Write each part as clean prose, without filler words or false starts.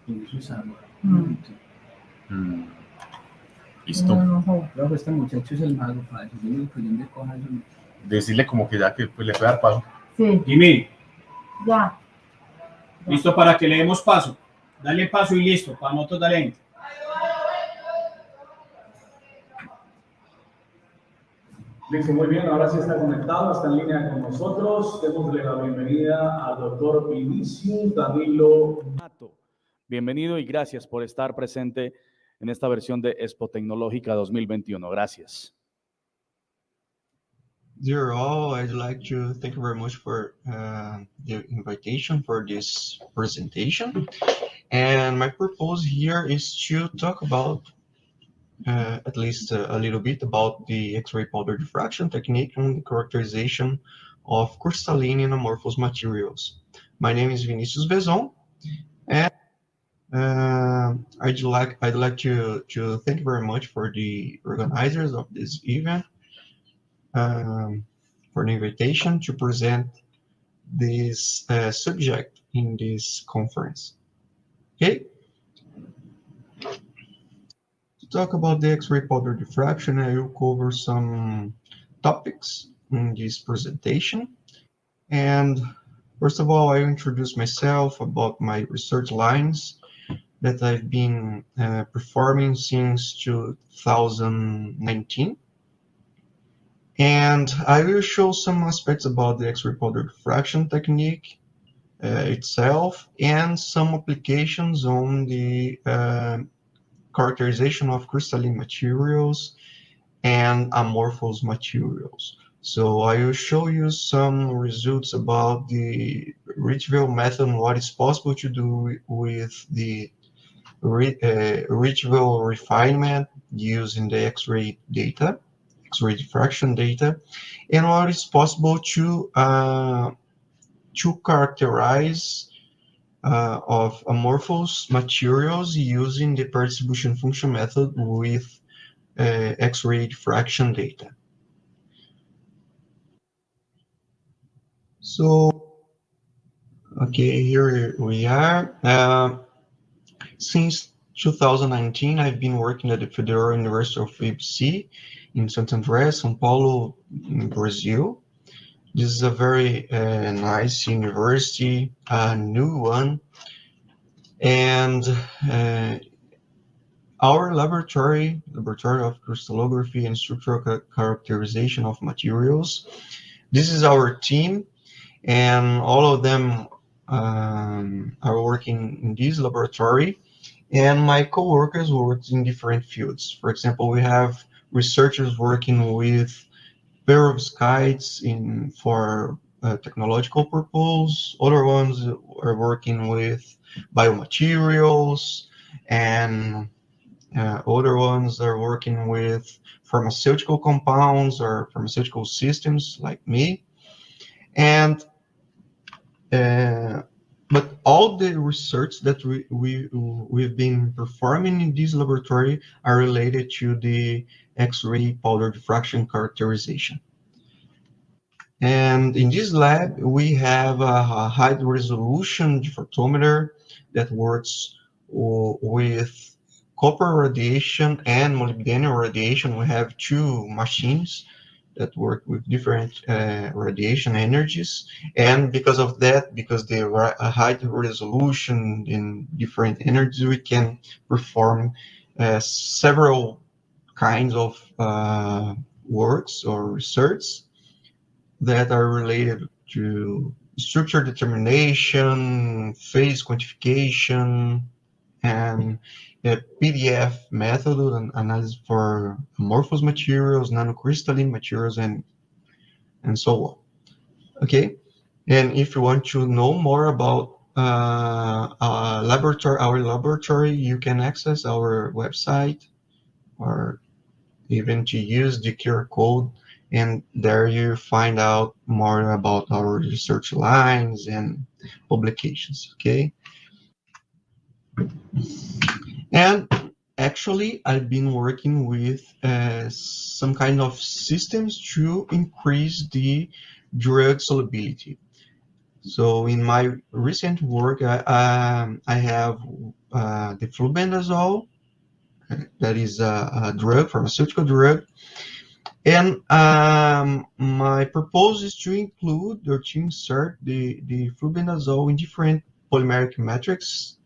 Vinicius agua. Listo. Luego este muchacho es el mago, padre. Dile que yo me coja eso. Decirle como que ya que pues, le puede dar paso. Sí. Jimmy. Ya. Listo para que le demos paso. Dale paso y listo. Para nosotros dale. Listo, muy bien, ahora sí está conectado, está en línea con nosotros. Démosle la bienvenida al doctor Vinicius Danilo. Nonato. Bienvenido y gracias por estar presente en esta versión de Expo Tecnológica 2021. Gracias. Dear all, I'd like to thank you very much for the invitation for this presentation. And my purpose here is to talk about at least a little bit about the X-ray powder diffraction technique and characterization of crystalline and amorphous materials. My name is Vinicius Bezzon, and I'd like to thank you very much for the organizers of this event for the invitation to present this subject in this conference. Okay. To talk about the X-ray powder diffraction, I will cover some topics in this presentation. And first of all, I will introduce myself about my research lines that I've been performing since 2019. And I will show some aspects about the X-ray powder diffraction technique itself and some applications on the characterization of crystalline materials and amorphous materials. So I will show you some results about the Richville method and what is possible to do with the Richville refinement using the X-ray data, X-ray diffraction data, and what is possible to characterize of amorphous materials using the pair distribution function method with X-ray diffraction data. So, okay, here we are. Since 2019, I've been working at the Federal University of ABC in Santo André, São Paulo, in Brazil. This is a very nice university, a new one, and our laboratory of crystallography and structural characterization of materials. This is our team, and all of them are working in this laboratory, and my co-workers work in different fields. For example, we have researchers working with perovskites for technological purpose. Other ones are working with biomaterials, and other ones are working with pharmaceutical compounds or pharmaceutical systems like me. And but all the research that we've been performing in this laboratory are related to the X-ray powder diffraction characterization. And in this lab, we have a high resolution diffractometer that works with copper radiation and molybdenum radiation. We have two machines that work with different radiation energies. And because of that, because they are a high resolution in different energies, we can perform several kinds of works or research that are related to structure determination, phase quantification, and PDF method and analysis for amorphous materials, nanocrystalline materials, and so on. Okay, and if you want to know more about our laboratory, you can access our website or even to use the QR code, and there you find out more about our research lines and publications. Okay. And actually, I've been working with some kind of systems to increase the drug solubility. So in my recent work, I have the flubendazole, that is a drug, pharmaceutical drug. And my proposal is to include or to insert the flubendazole in different polymeric metrics,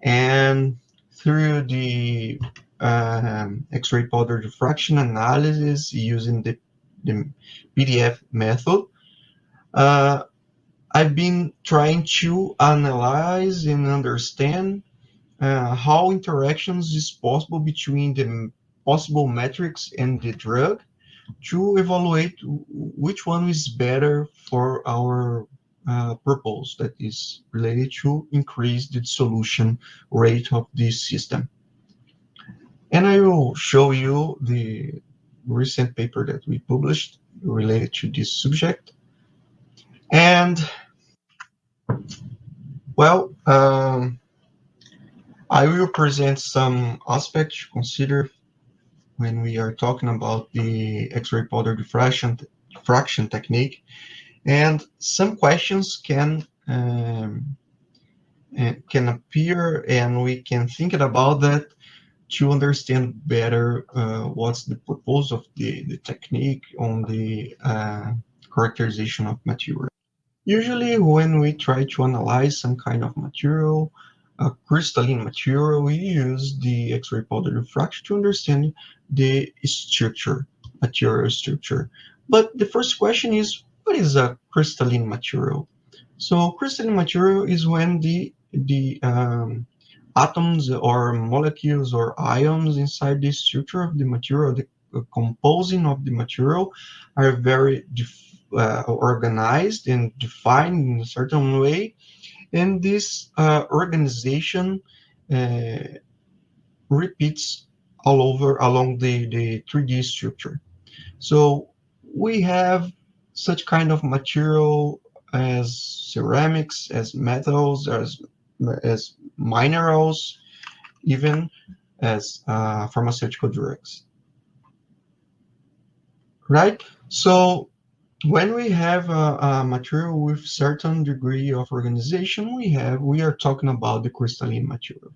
and through the X-ray powder diffraction analysis using the PDF method, I've been trying to analyze and understand how interactions is possible between the possible metrics and the drug, to evaluate which one is better for our purpose, that is related to increase the dissolution rate of this system. And I will show you the recent paper that we published related to this subject. And well, I will present some aspects to consider when we are talking about the X-ray powder diffraction technique, and some questions can appear, and we can think about that to understand better what's the purpose of the technique on the characterization of material. Usually, when we try to analyze some kind of material, a crystalline material, we use the X-ray powder diffraction to understand the structure, material structure. But the first question is, what is a crystalline material? So crystalline material is when the atoms or molecules or ions inside the structure of the material, the composing of the material, are very organized and defined in a certain way, and this organization repeats all over along the 3D structure. So we have such kind of material as ceramics, as metals, as minerals, even as pharmaceutical drugs. Right? So when we have a material with certain degree of organization, we are talking about the crystalline material.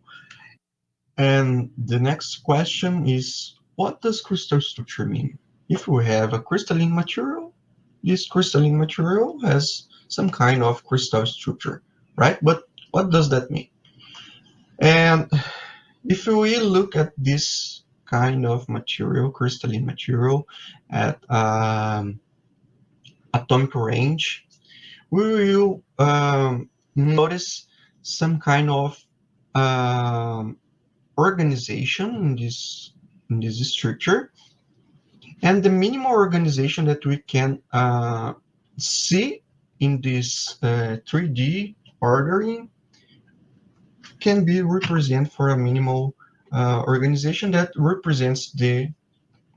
And the next question is, what does crystal structure mean? If we have a crystalline material, this crystalline material has some kind of crystal structure, right? But what does that mean? And if we look at this kind of material, crystalline material, at atomic range, we will notice some kind of organization in this structure, and the minimal organization that we can see in this 3D ordering can be represented for a minimal organization that represents the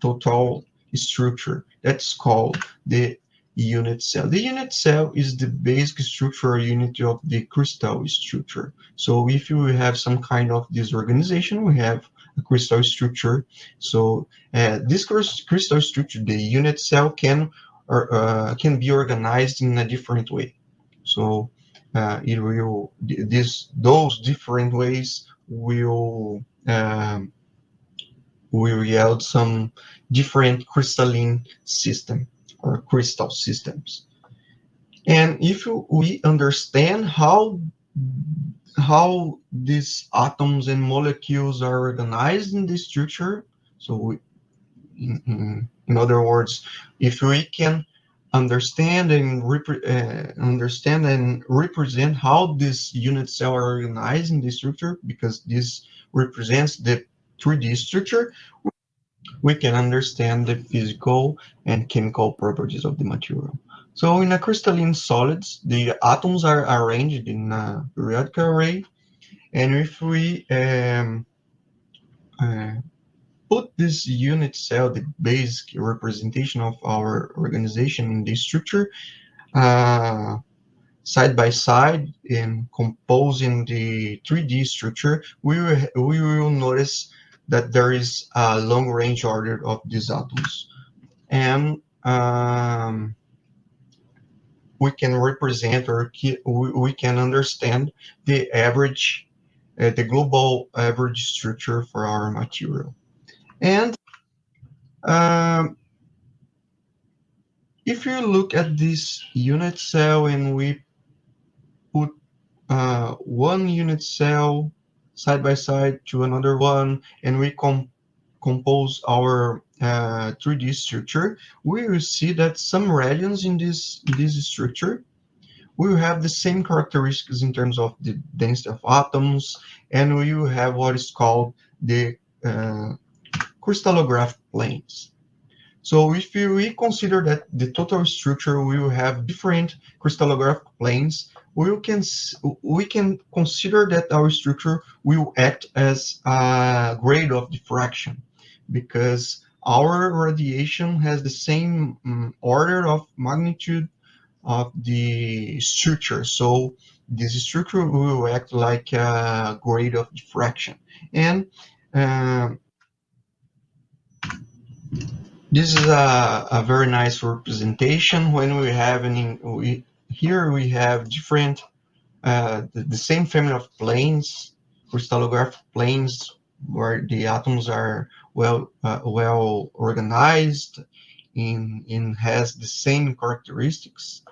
total structure. That's called the unit cell. The unit cell is the basic structural unit of the crystal structure. So if you have some kind of disorganization, we have a crystal structure. So this crystal structure, the unit cell, can be organized in a different way. So it will those different ways will yield some different crystalline system or crystal systems. And if we understand how these atoms and molecules are organized in this structure, so in other words, if we can understand and represent how this unit cell are organized in the structure, because this represents the 3D structure, we can understand the physical and chemical properties of the material. So in a crystalline solids, the atoms are arranged in a periodic array, and if we put this unit cell, the basic representation of our organization in this structure, side by side in composing the 3D structure, we will notice that there is a long range order of these atoms. And we can represent, or we can understand the average the global average structure for our material. And if you look at this unit cell and we put one unit cell side by side to another one, and we compose our 3D structure, we will see that some regions in this structure will have the same characteristics in terms of the density of atoms, and we will have what is called the crystallographic planes. So if we consider that the total structure will have different crystallographic planes, we can consider that our structure will act as a grade of diffraction, because our radiation has the same order of magnitude of the structure. So this structure will act like a grade of diffraction. And this is a very nice representation when we have here we have different, the same family of planes, crystallographic planes, where the atoms are well organized and has the same characteristics.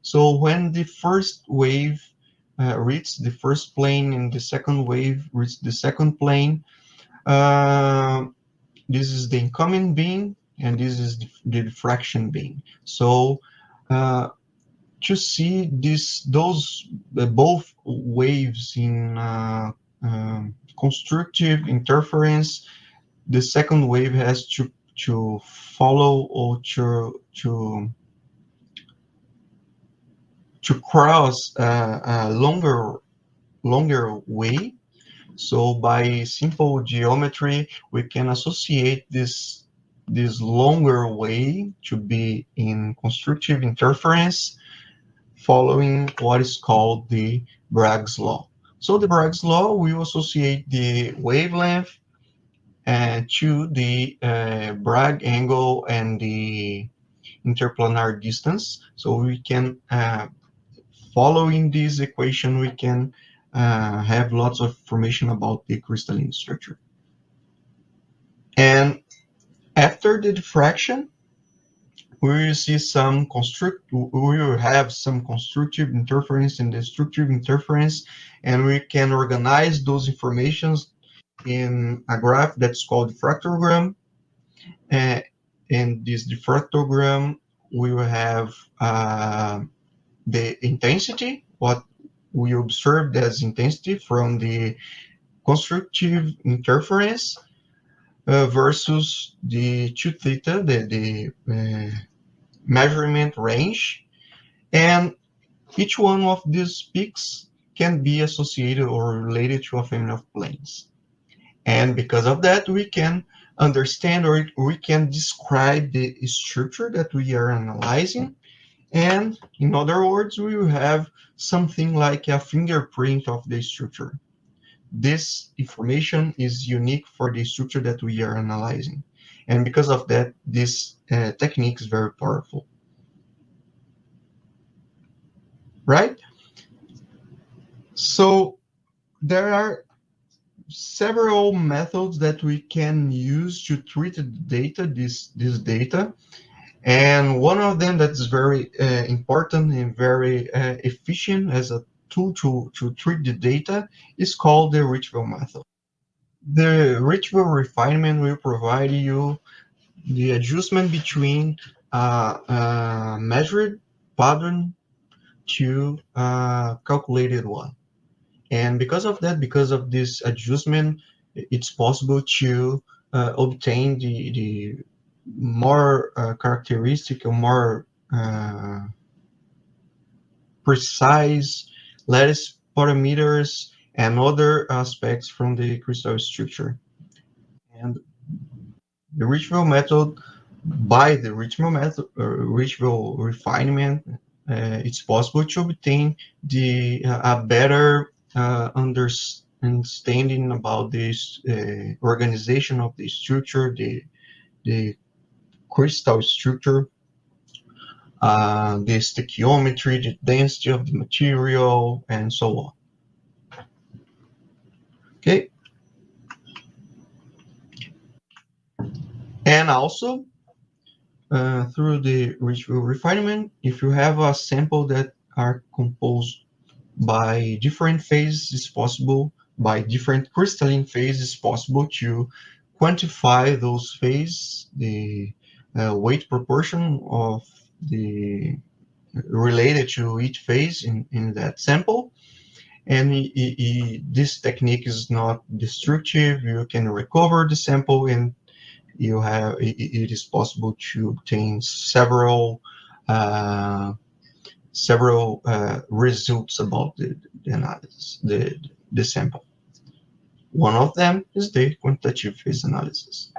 So when the first wave reaches the first plane and the second wave reaches the second plane, this is the incoming beam, and this is the diffraction beam. So to see those both waves in constructive interference, the second wave has to follow or to cross a longer way. So by simple geometry, we can associate this longer way to be in constructive interference, following what is called the Bragg's law. So the Bragg's law will associate the wavelength to the Bragg angle and the interplanar distance. So we can, following this equation, we can have lots of information about the crystalline structure. And after the diffraction, we will see we will have some constructive interference and destructive interference, and we can organize those informations in a graph that's called Fracturogram. In this diffractogram, we will have the intensity, what we observed as intensity from the constructive interference versus the 2 theta, the measurement range. And each one of these peaks can be associated or related to a family of planes. And because of that, we can understand, or we can describe the structure that we are analyzing. And in other words, we will have something like a fingerprint of the structure. This information is unique for the structure that we are analyzing. And because of that, this technique is very powerful. Right? So there are several methods that we can use to treat the data, this data. And one of them that's very important and very efficient as a tool to treat the data is called the Richville method. The Richville refinement will provide you the adjustment between measured pattern to calculated one. And because of that, because of this adjustment, it's possible to obtain the more characteristic or more precise lattice parameters and other aspects from the crystal structure. And the Richville method, by the Richville method, Richville refinement, it's possible to obtain a better understanding about this organization of the structure, the crystal structure, the stoichiometry, the density of the material, and so on. Okay. And also, through the ritual refinement, if you have a sample that are composed by different phases, it's possible, by different crystalline phases, it's possible to quantify those phases, the weight proportion of the related to each phase in that sample. And this technique is not destructive. You can recover the sample, and you have it is possible to obtain several results about the analysis, the sample. One of them is the quantitative phase analysis.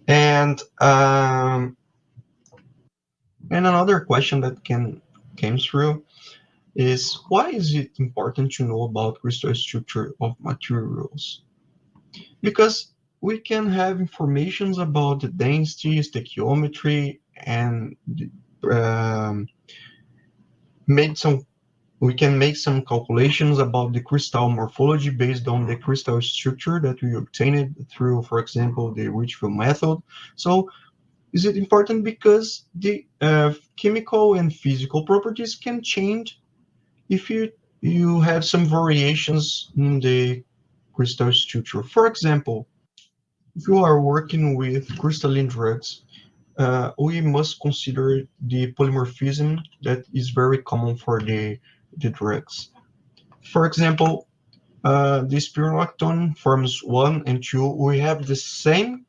And another question that came through is, why is it important to know about crystal structure of materials? Because we can have informations about the density, stoichiometry, and we can make some calculations about the crystal morphology based on the crystal structure that we obtained through, for example, the Richfield method. So is it important because the chemical and physical properties can change if you have some variations in the crystal structure. For example, if you are working with crystalline drugs, we must consider the polymorphism that is very common for the drugs. For example, the spironolactone forms 1 and 2. We have the same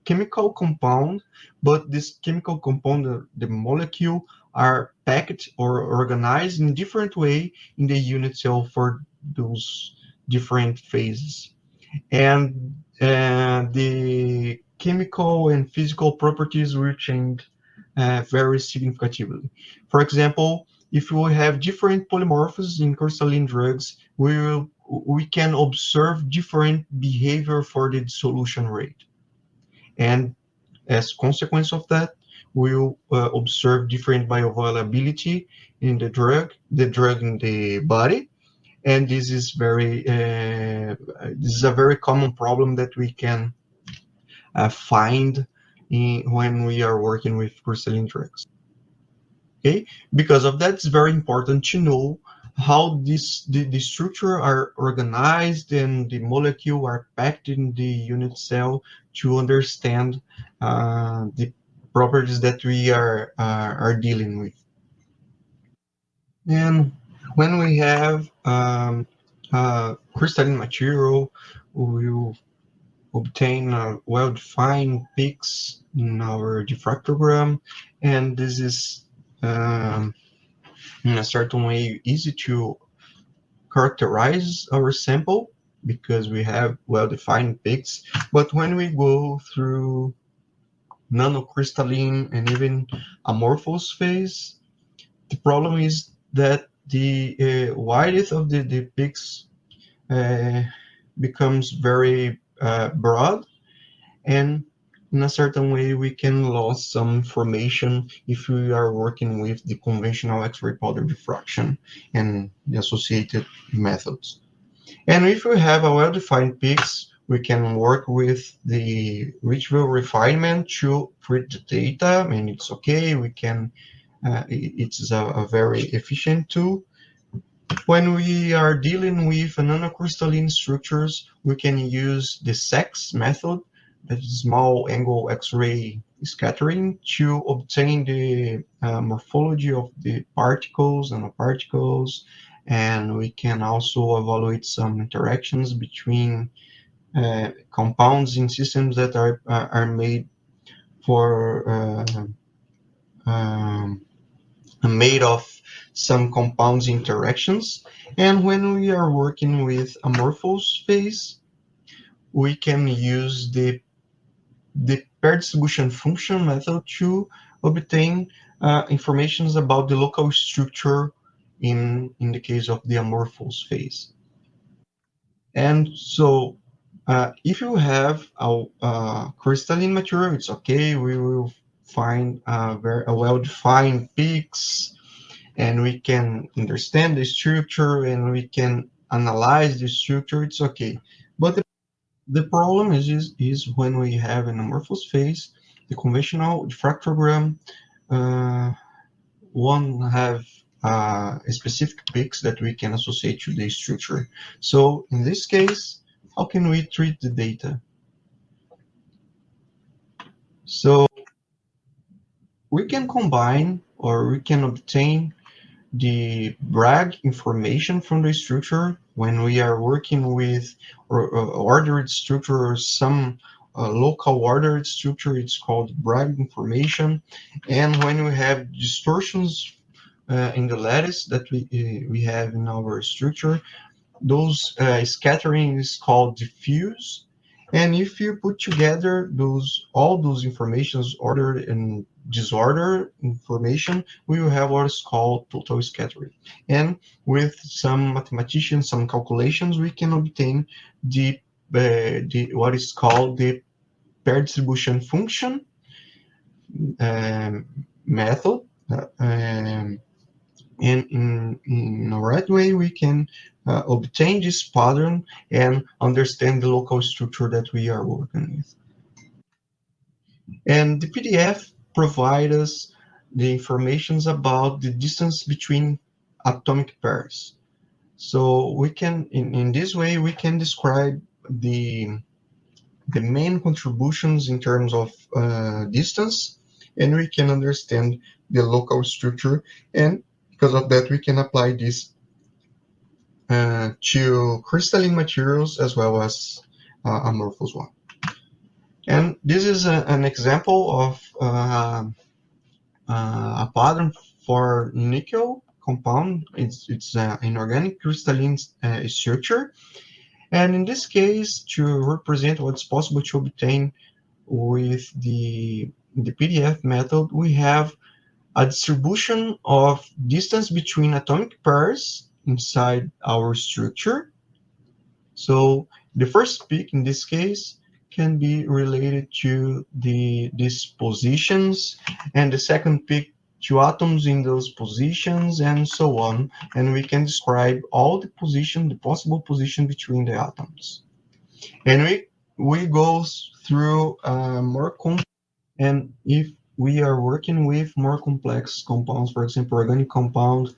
chemical compound, but this chemical compound, the molecule, are packed or organized in a different way in the unit cell for those different phases. And the chemical and physical properties will change very significantly. For example, if we have different polymorphs in crystalline drugs, we can observe different behavior for the dissolution rate. And as consequence of that, we'll observe different bioavailability in the drug in the body. And this is a very common problem that we can find when we are working with crystalline drugs. Okay, because of that, it's very important to know how the structure are organized and the molecule are packed in the unit cell to understand the properties that we are dealing with. And when we have crystalline material, we will obtain well-defined peaks in our diffractogram, and this is in a certain way easy to characterize our sample because we have well-defined peaks. But when we go through nanocrystalline and even amorphous phase, the problem is that the width of the peaks becomes very broad, and in a certain way we can lose some information if we are working with the conventional X-ray powder diffraction and the associated methods. And if we have a well-defined peaks, we can work with the Richfield refinement to treat the data, and it's okay. We can it's a very efficient tool. When we are dealing with nanocrystalline structures, we can use the SEX method, that is small angle X-ray scattering, to obtain the morphology of the particles, nanoparticles, and we can also evaluate some interactions between compounds in systems that are made for made of some compounds interactions. And when we are working with amorphous phase, we can use the pair distribution function method to obtain informations about the local structure in the case of the amorphous phase. And so if you have a crystalline material, it's okay. We will find a well-defined peaks, and we can understand the structure, and we can analyze the structure, it's okay. But the problem is when we have an amorphous phase, the conventional fracturogram won't have specific peaks that we can associate to the structure. So in this case, how can we treat the data? So we can combine, or we can obtain the Bragg information from the structure when we are working with ordered structure or some local ordered structure. It's called Bragg information. And when we have distortions in the lattice that we have in our structure, those scattering is called diffuse. And if you put together all those informations, ordered and disordered information, we will have what is called total scattering. And with some mathematicians, some calculations, we can obtain the what is called the pair distribution function method. And in the right way, we can obtain this pattern and understand the local structure that we are working with. And the PDF provides us the informations about the distance between atomic pairs. So we can, in this way, we can describe the main contributions in terms of distance, and we can understand the local structure, and because of that, we can apply this to crystalline materials as well as amorphous one. And this is an example of a pattern for nickel compound. It's an organic crystalline structure. And in this case, to represent what's possible to obtain with the PDF method, we have a distribution of distance between atomic pairs inside our structure. So the first peak in this case can be related to these positions, and the second peak to atoms in those positions, and so on. And we can describe all the possible position between the atoms. And we go through more complex, and if we are working with more complex compounds, for example, organic compound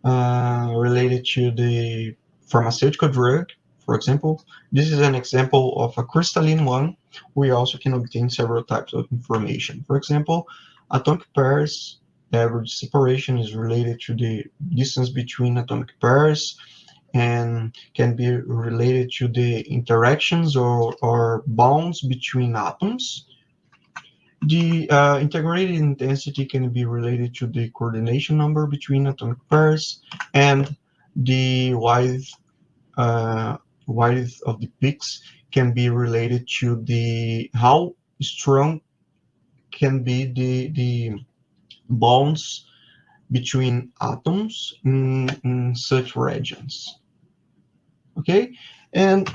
related to the pharmaceutical drug, for example, this is an example of a crystalline one. We also can obtain several types of information. For example, atomic pairs, the average separation is related to the distance between atomic pairs and can be related to the interactions or bonds between atoms. The integrated intensity can be related to the coordination number between atomic pairs, and the width of the peaks can be related to how strong can be the bonds between atoms in such regions. Okay, and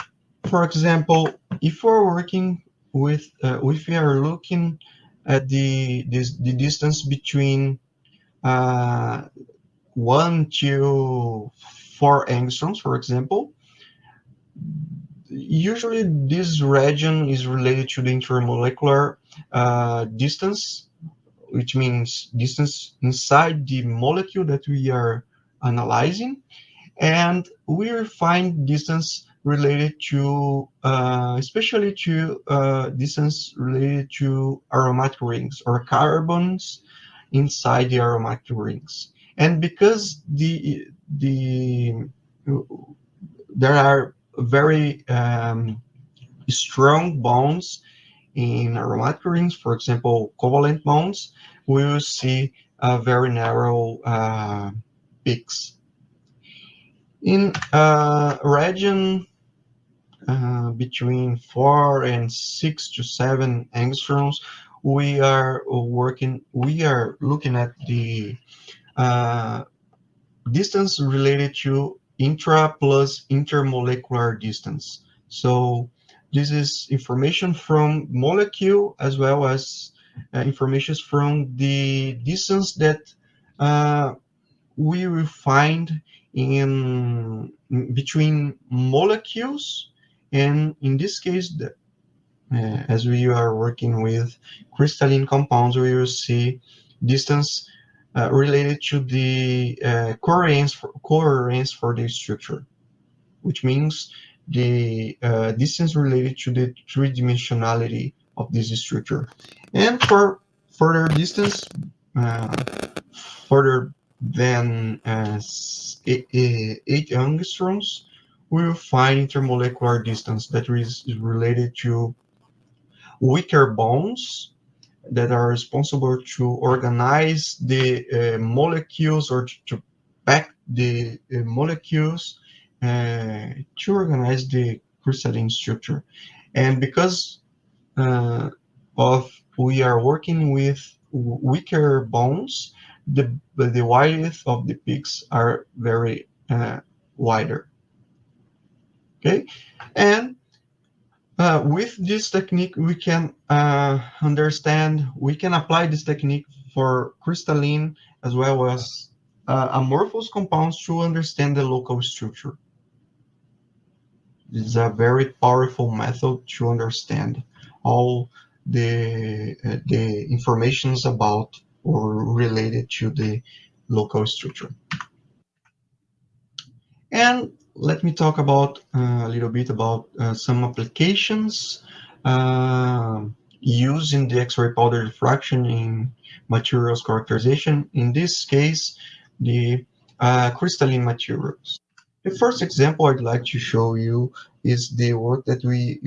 for example, if we're working with, if we are looking at the distance between 1 to 4 angstroms, for example, usually this region is related to the intermolecular distance, which means distance inside the molecule that we are analyzing, and we will find distance related to, especially to distance related to aromatic rings or carbons inside the aromatic rings. And because there are very strong bonds in aromatic rings, for example, covalent bonds, we will see very narrow peaks. In region between 4 and 6 to 7 angstroms, we are looking at the distance related to intra plus intermolecular distance. So this is information from molecule as well as information from the distance that we will find in between molecules, and in this case, as we are working with crystalline compounds, we will see distance related to the coherence for the structure, which means the distance related to the three-dimensionality of this structure. And for further distance, further than 8 angstroms, we will find intermolecular distance that is related to weaker bonds that are responsible to organize the molecules, or to pack the molecules to organize the crystalline structure. And because of we are working with weaker bonds, the width of the peaks are very wider. Okay, and with this technique, we can we can apply this technique for crystalline as well as amorphous compounds to understand the local structure. This is a very powerful method to understand all the informations about or related to the local structure. And let me talk about a little bit about some applications using the X-ray powder diffraction in materials characterization. In this case, the crystalline materials. The first example I'd like to show you is the work that we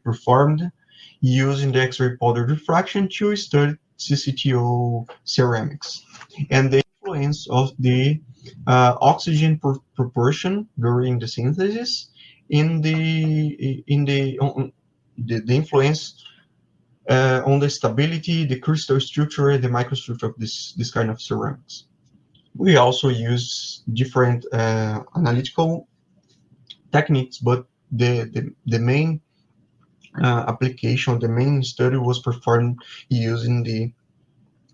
performed using the X-ray powder diffraction to study CCTO ceramics and the influence of the oxygen proportion during the synthesis in the influence on the stability, the crystal structure, and the microstructure of this kind of ceramics. We also use different analytical techniques, but the main application, the main study was performed using the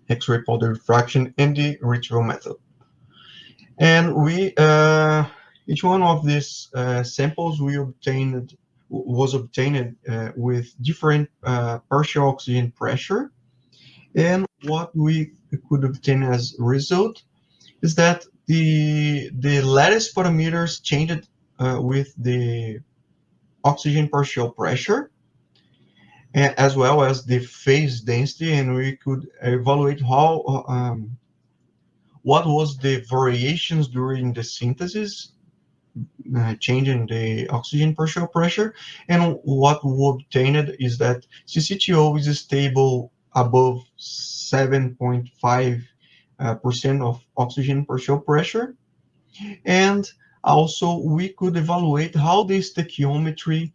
X-ray powder diffraction and the retrieval method. And we each one of these samples was obtained with different partial oxygen pressure, and what we could obtain as a result is that the lattice parameters changed with the oxygen partial pressure, as well as the phase density, and we could evaluate how what was the variations during the synthesis, changing the oxygen partial pressure, and what we obtained is that CCTO is stable above 7.5% of oxygen partial pressure, and also we could evaluate how the stoichiometry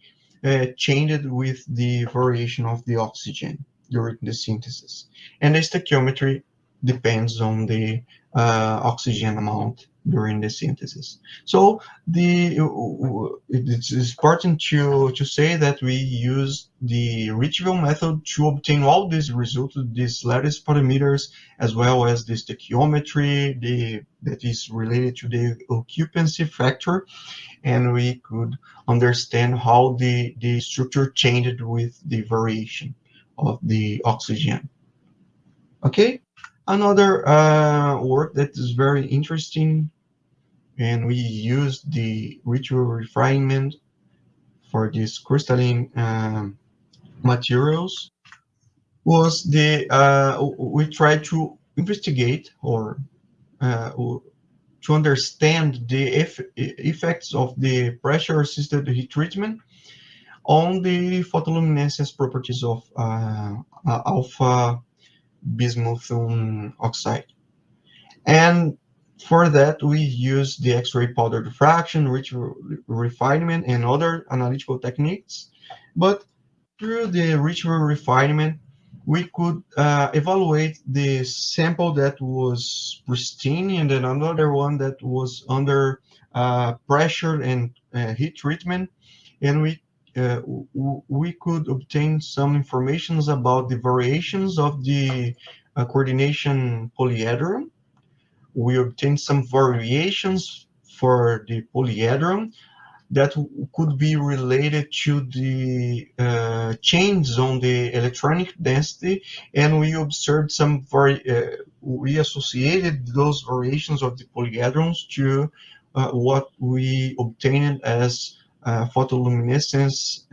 changed with the variation of the oxygen during the synthesis. And the stoichiometry depends on the oxygen amount during the synthesis. So it's important to say that we use the retrieval method to obtain all these results, these lattice parameters, as well as the stoichiometry that is related to the occupancy factor, and we could understand how the structure changed with the variation of the oxygen. Okay, another work that is very interesting, and we use the ritual refinement for these crystalline materials, was we tried to investigate or to understand the effects of the pressure-assisted heat treatment on the photoluminescence properties of alpha bismuth oxide. And for that, we use the X-ray powder diffraction, ritual refinement, and other analytical techniques. But through the ritual refinement, we could evaluate the sample that was pristine and then another one that was under pressure and heat treatment, and we could obtain some informations about the variations of the coordination polyhedron we obtained some variations for the polyhedron that could be related to the changes on the electronic density, and we observed some we associated those variations of the polyhedrons to what we obtained as photoluminescence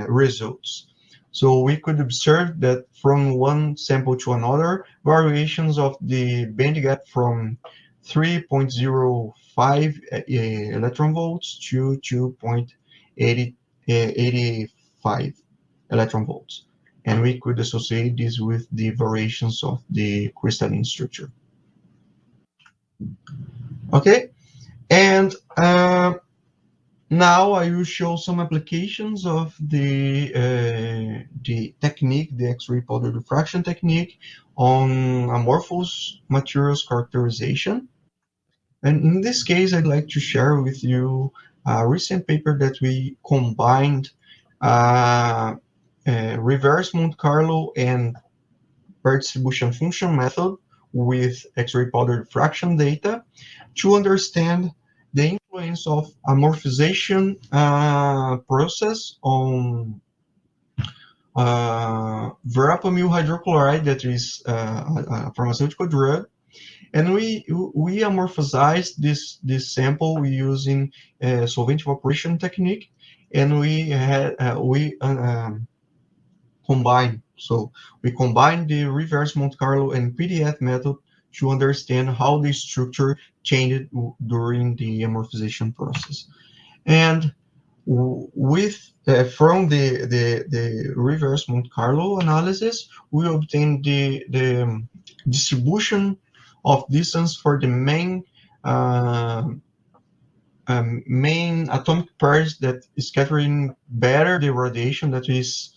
results. So we could observe that from one sample to another, variations of the band gap from 3.05 electron volts to 2.85 electron volts. And we could associate this with the variations of the crystalline structure. Okay, and now I will show some applications of the technique, the X-ray powder diffraction technique, on amorphous materials characterization. And in this case, I'd like to share with you a recent paper that we combined reverse Monte Carlo and pair distribution function method with X-ray powder diffraction data to understand the influence of amorphization process on verapamil hydrochloride, that is a pharmaceutical drug. And we amorphized this sample using solvent evaporation technique, and we combined. So we combined the reverse Monte Carlo and PDF method to understand how the structure changed during the amorphization process. And with from the reverse Monte Carlo analysis, we obtained the distribution of distance for the main atomic pairs that is scattering better the radiation, that is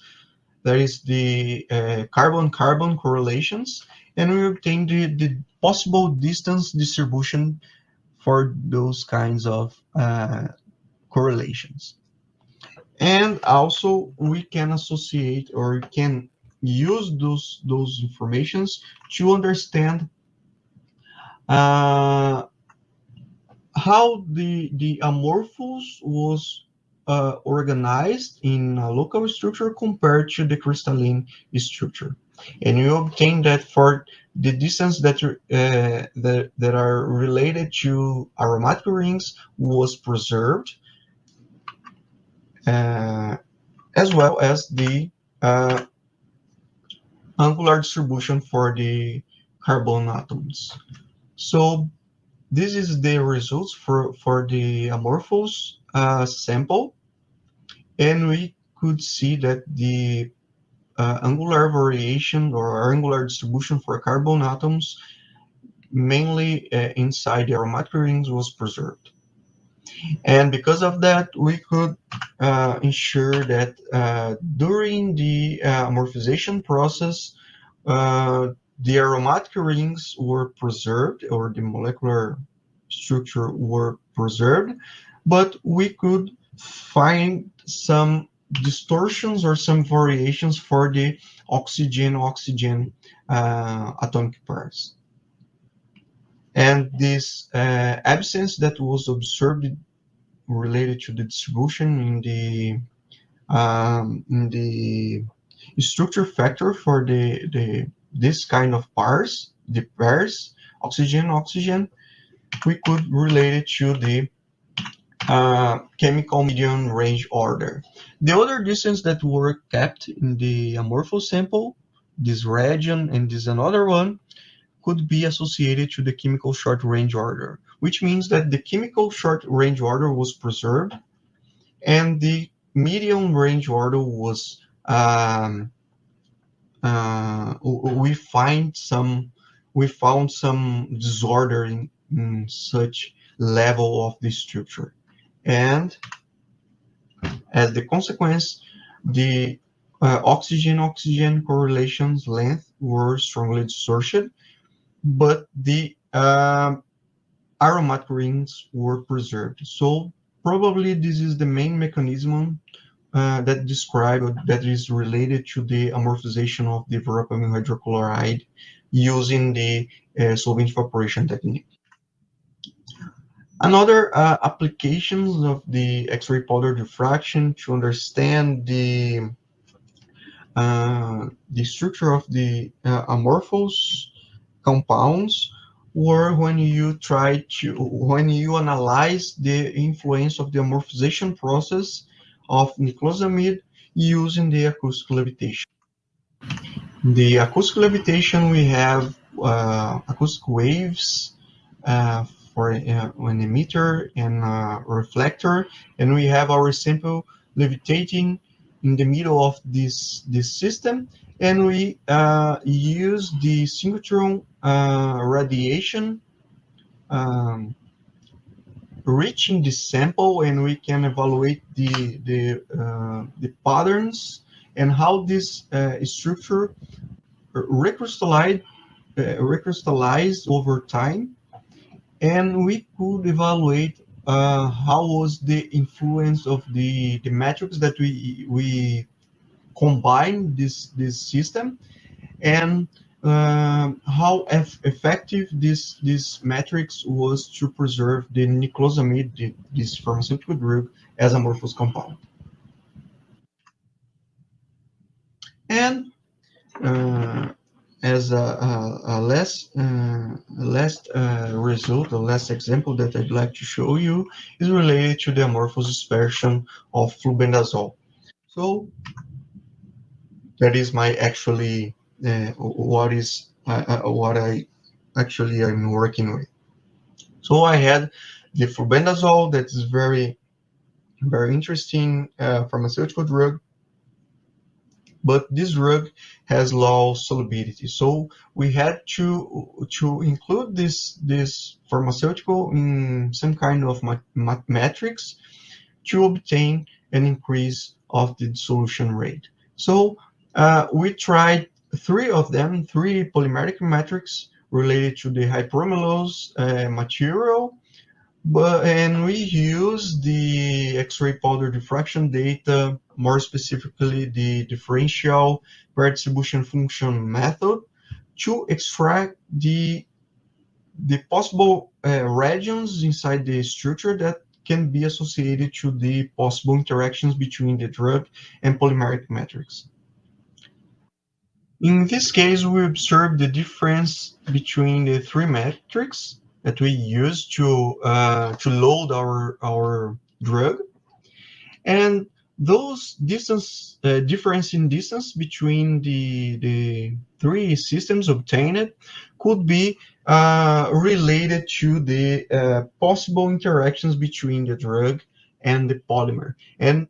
the carbon-carbon correlations, and we obtained the possible distance distribution for those kinds of correlations. And also we can associate or can use those informations to understand how the amorphous was organized in a local structure compared to the crystalline structure. And you obtain that for the distance that are related to aromatic rings was preserved, as well as the angular distribution for the carbon atoms. So this is the results for the amorphous sample, and we could see that the angular variation or angular distribution for carbon atoms, mainly inside the aromatic rings, was preserved. And because of that, we could ensure that during the amorphization process, the aromatic rings were preserved, or the molecular structure were preserved, but we could find some distortions or some variations for the oxygen-oxygen atomic pairs. And this absence that was observed related to the distribution in the structure factor for this kind of pairs, the pairs oxygen-oxygen, we could relate it to the chemical medium range order. The other distance that were kept in the amorphous sample, this region and this another one, could be associated to the chemical short range order, which means that the chemical short range order was preserved and the medium range order was we found some disorder in such level of the structure, and as the consequence, the oxygen-oxygen correlations length were strongly distorted, but the aromatic rings were preserved. So probably this is the main mechanism that is related to the amorphization of the verapamil hydrochloride using the solvent evaporation technique. Another applications of the X-ray powder diffraction to understand the structure of the amorphous compounds, or when you analyze the influence of the amorphization process of niclosamide using the acoustic levitation. The acoustic levitation, we have acoustic waves for an emitter and a reflector, and we have our sample levitating in the middle of this system, and we use the synchrotron radiation reaching the sample, and we can evaluate the patterns and how this structure recrystallized over time, and we could evaluate how was the influence of the metrics that we combine this system, and how effective this matrix was to preserve the niclosamide, this pharmaceutical drug, as amorphous compound. And as a last result, a last example that I'd like to show you is related to the amorphous dispersion of flubendazole. So that is my actually what I actually am working with. So I had the flubendazole, that is very interesting pharmaceutical drug, but this drug has low solubility. So we had to include this pharmaceutical in some kind of matrix to obtain an increase of the dissolution rate. So we tried three polymeric matrix related to the hyperomylose material, and we use the X-ray powder diffraction data, more specifically the differential pair distribution function method, to extract the possible regions inside the structure that can be associated to the possible interactions between the drug and polymeric matrix. In this case, we observe the difference between the three matrices that we use to load our drug, and those difference in distance between the three systems obtained could be related to the possible interactions between the drug and the polymer. And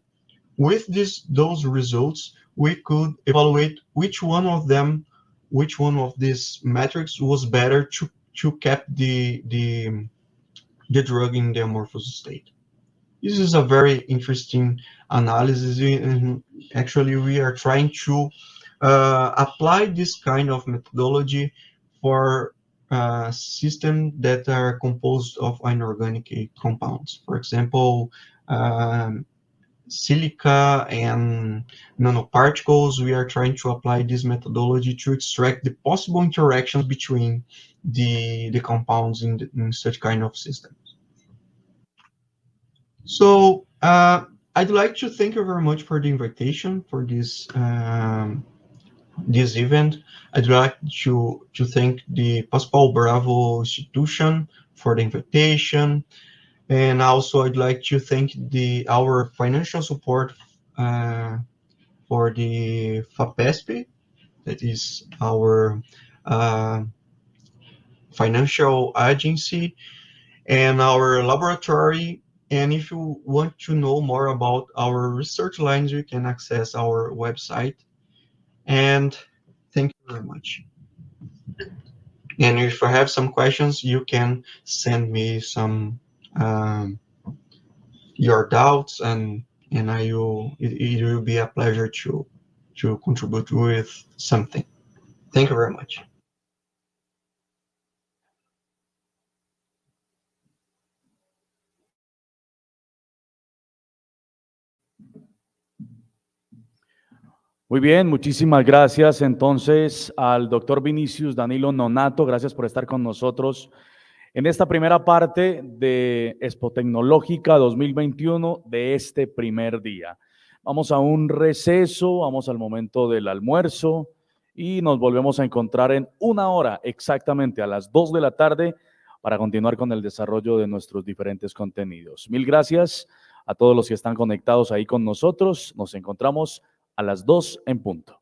with those results, we could evaluate which one of these metrics was better to keep the drug in the amorphous state. This is a very interesting analysis, and actually we are trying to apply this kind of methodology for systems that are composed of inorganic compounds. For example, silica and nanoparticles. We are trying to apply this methodology to extract the possible interactions between the compounds in such kind of systems. So I'd like to thank you very much for the invitation for this this event. I'd like to thank the Pascual Bravo institution for the invitation. And also, I'd like to thank our financial support for the FAPESP, that is our financial agency, and our laboratory. And if you want to know more about our research lines, you can access our website. And thank you very much. And if you have some questions, you can send me some your doubts, and it will be a pleasure to contribute with something. Thank you very much. Muy bien, muchísimas gracias entonces al doctor Vinicius, Danilo, Nonato, gracias por estar con nosotros en esta primera parte de Expo Tecnológica 2021 de este primer día. Vamos a un receso, vamos al momento del almuerzo y nos volvemos a encontrar en 1 hora exactamente a las 2 de la tarde para continuar con el desarrollo de nuestros diferentes contenidos. Mil gracias a todos los que están conectados ahí con nosotros. Nos encontramos a las 2 en punto.